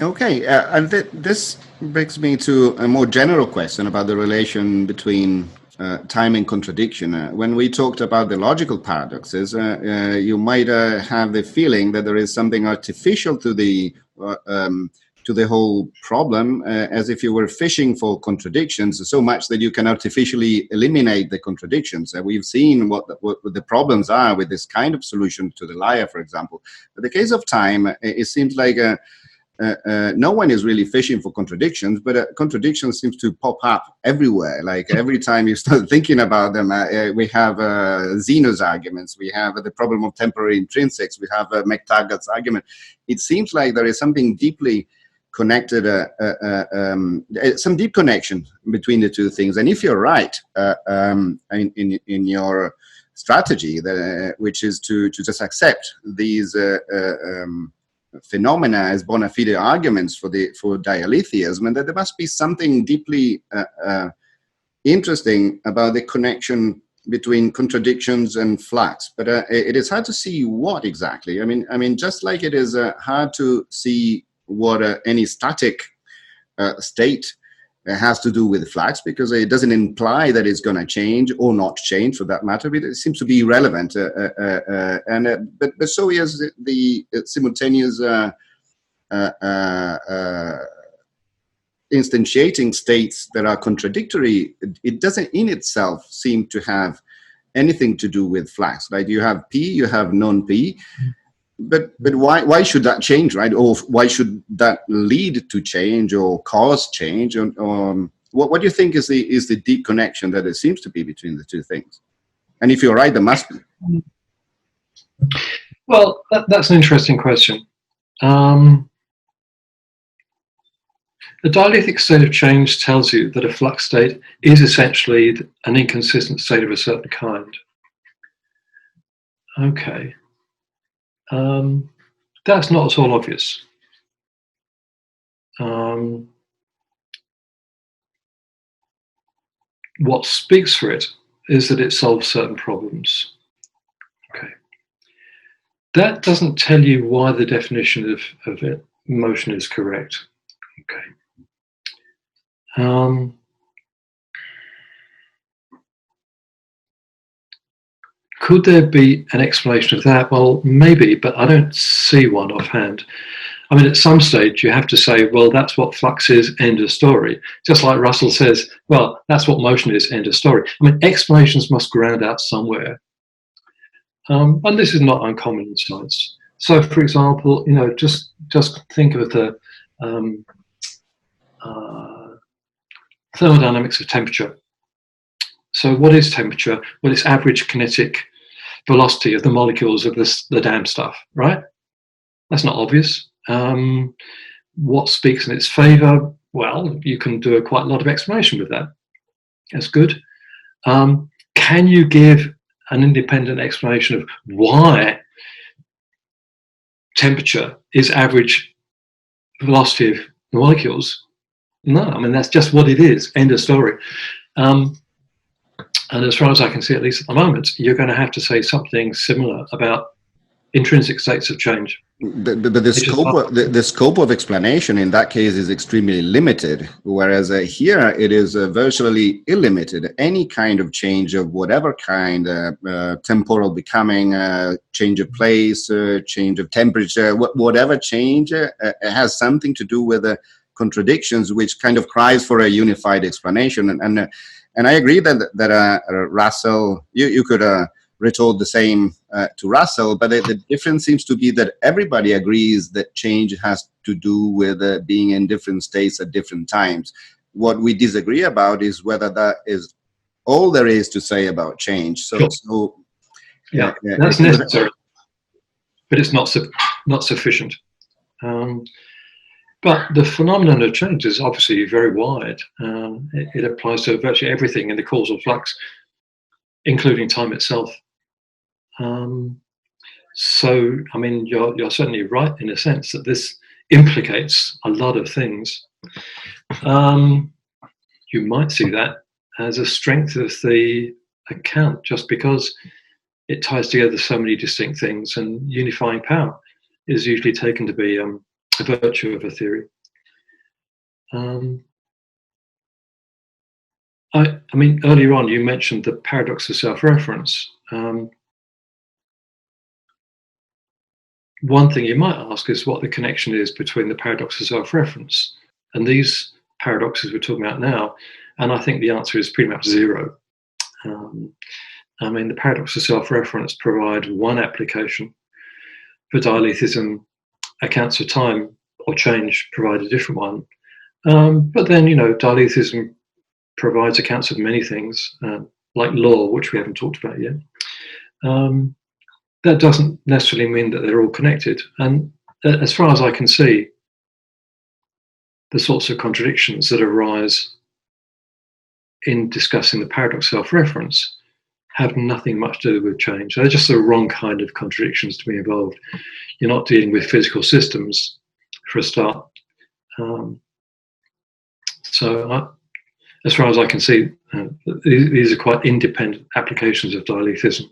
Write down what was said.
Okay, and this brings me to a more general question about the relation between time and contradiction. When we talked about the logical paradoxes, you might have the feeling that there is something artificial to the whole problem, as if you were fishing for contradictions so much that you can artificially eliminate the contradictions. We've seen what the problems are with this kind of solution to the liar, for example. But the case of time, it seems like no one is really fishing for contradictions, but contradictions seems to pop up everywhere. Like every time you start thinking about them, we have Zeno's arguments, we have the problem of temporary intrinsics, we have McTaggart's argument. It seems like there is something deeply connected, some deep connection between the two things. And if you're right in your strategy, which is to just accept these phenomena as bona fide arguments for dialetheism, and that there must be something deeply interesting about the connection between contradictions and flux. But it is hard to see what exactly. I mean, just like it is hard to see what any static state has to do with flux, because it doesn't imply that it's going to change or not change, for that matter. But it seems to be irrelevant. But so is the simultaneous instantiating states that are contradictory. It doesn't in itself seem to have anything to do with flux. Right? You have P, you have non-P. But why should that change, right? Or why should that lead to change or cause change? Or what do you think is the deep connection that there seems to be between the two things? And if you're right, there must be. Well, that's an interesting question. A dialectic state of change tells you that a flux state is essentially an inconsistent state of a certain kind. Okay. That's not at all obvious. What speaks for it is that it solves certain problems. Okay. That doesn't tell you why the definition of motion is correct. Okay. Could there be an explanation of that? Well, maybe, but I don't see one offhand. I mean, at some stage, you have to say, well, that's what flux is, end of story. Just like Russell says, well, that's what motion is, end of story. I mean, explanations must ground out somewhere. And this is not uncommon in science. So, for example, just think of the thermodynamics of temperature. So what is temperature? Well, it's average kinetic velocity of the molecules of the damn stuff, right? That's not obvious. What speaks in its favor? Well, you can do quite a lot of explanation with that. That's good. Can you give an independent explanation of why temperature is average velocity of the molecules? No, I mean, that's just what it is, end of story. And as far as I can see, at least at the moment, you're going to have to say something similar about intrinsic states of change. But the scope of explanation in that case is extremely limited, whereas here it is virtually illimited. Any kind of change of whatever kind, temporal becoming, change of place, change of temperature, whatever change has something to do with contradictions, which kind of cries for a unified explanation. And I agree that Russell, you could retort the same to Russell, but the difference seems to be that everybody agrees that change has to do with being in different states at different times. What we disagree about is whether that is all there is to say about change. So, sure. That's necessary, but it's not sufficient. But the phenomenon of change is obviously very wide. It applies to virtually everything in the causal flux, including time itself. So, I mean, you're certainly right in a sense that this implicates a lot of things. You might see that as a strength of the account, just because it ties together so many distinct things, and unifying power is usually taken to be a virtue of a theory. I mean, earlier on you mentioned the paradox of self-reference. One thing you might ask is what the connection is between the paradox of self-reference and these paradoxes we're talking about now, and I think the answer is pretty much zero. I mean, the paradox of self-reference provides one application. For dialetheism, accounts of time or change provide a different one. But then, dialetheism provides accounts of many things, like law, which we haven't talked about yet. That doesn't necessarily mean that they're all connected. And as far as I can see, the sorts of contradictions that arise in discussing the paradox of self-reference have nothing much to do with change. They're just the wrong kind of contradictions to be involved. You're not dealing with physical systems, for a start. As far as I can see, these are quite independent applications of dialetheism.